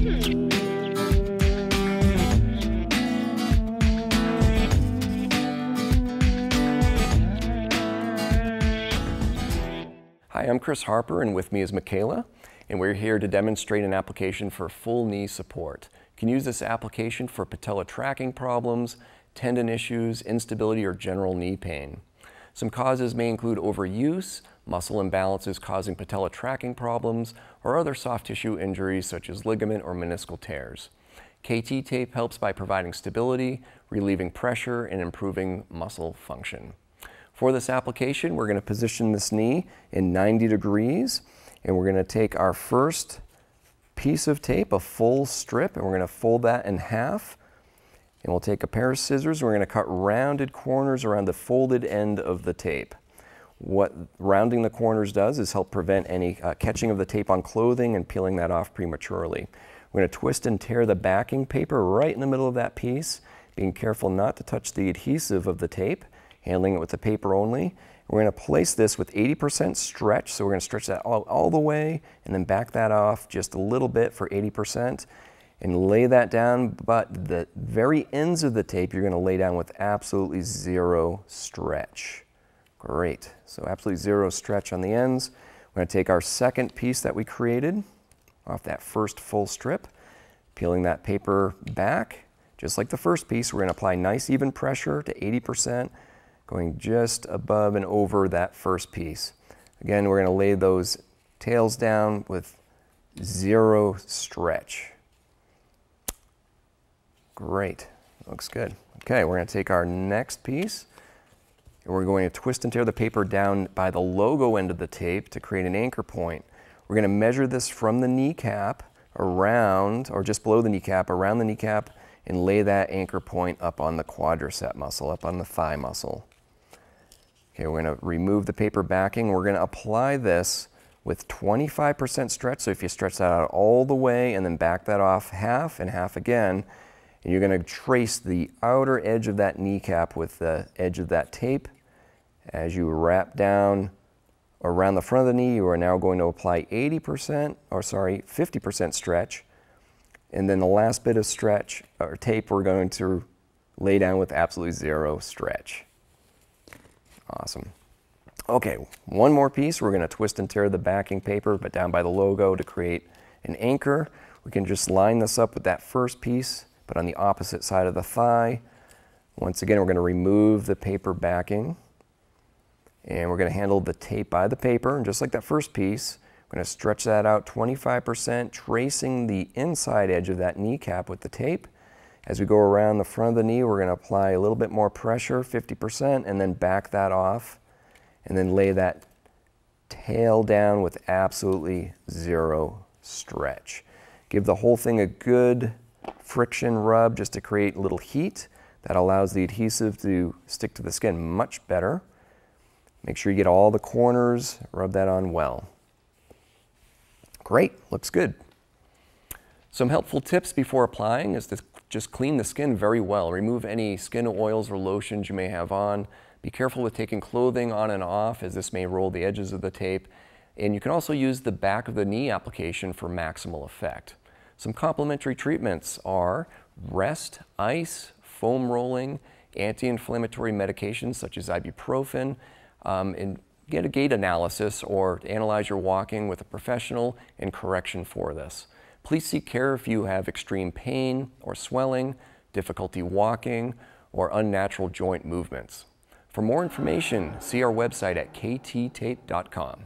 Hi, I'm Chris Harper, and with me is Michaela, and we're here to demonstrate an application for full knee support. You can use this application for patella tracking problems, tendon issues, instability, or general knee pain. Some causes may include overuse, muscle imbalances causing patella tracking problems, or other soft tissue injuries such as ligament or meniscal tears. KTTAPE helps by providing stability, relieving pressure, and improving muscle function. For this application, we're going to position this knee in 90 degrees, and we're going to take our first piece of tape, a full strip, and we're going to fold that in half. And we'll take a pair of scissors, and we're going to cut rounded corners around the folded end of the tape. What rounding the corners does is help prevent any catching of the tape on clothing and peeling that off prematurely. We're going to twist and tear the backing paper right in the middle of that piece, being careful not to touch the adhesive of the tape, handling it with the paper only. We're going to place this with 80% stretch, so we're going to stretch that all the way and then back that off just a little bit for 80% and lay that down, but the very ends of the tape you're going to lay down with absolutely zero stretch. Great, so absolutely zero stretch on the ends. We're going to take our second piece that we created off that first full strip, peeling that paper back. Just like the first piece, we're going to apply nice even pressure to 80%, going just above and over that first piece. Again, we're going to lay those tails down with zero stretch. Great, looks good. Okay, we're going to take our next piece, and we're going to twist and tear the paper down by the logo end of the tape to create an anchor point. We're going to measure this from the kneecap around, or just below the kneecap, around the kneecap, and lay that anchor point up on the quadricep muscle, up on the thigh muscle. Okay, we're going to remove the paper backing. We're going to apply this with 25% stretch. So if you stretch that out all the way and then back that off half and half again, and you're going to trace the outer edge of that kneecap with the edge of that tape. As you wrap down around the front of the knee, you are now going to apply 50% stretch. And then the last bit of stretch or tape we're going to lay down with absolutely zero stretch. Awesome. Okay, one more piece. We're going to twist and tear the backing paper, but down by the logo to create an anchor. We can just line this up with that first piece, but on the opposite side of the thigh. Once again, we're going to remove the paper backing, and we're going to handle the tape by the paper. And just like that first piece, we're going to stretch that out 25%, tracing the inside edge of that kneecap with the tape. As we go around the front of the knee, we're going to apply a little bit more pressure, 50%, and then back that off, and then lay that tail down with absolutely zero stretch. Give the whole thing a good friction rub just to create a little heat. That allows the adhesive to stick to the skin much better. Make sure you get all the corners, rub that on well. Great, looks good. Some helpful tips before applying is to just clean the skin very well. Remove any skin oils or lotions you may have on. Be careful with taking clothing on and off, as this may roll the edges of the tape. And you can also use the back of the knee application for maximal effect. Some complementary treatments are rest, ice, foam rolling, anti-inflammatory medications such as ibuprofen, and get a gait analysis or analyze your walking with a professional and correction for this. Please seek care if you have extreme pain or swelling, difficulty walking, or unnatural joint movements. For more information, see our website at kttape.com.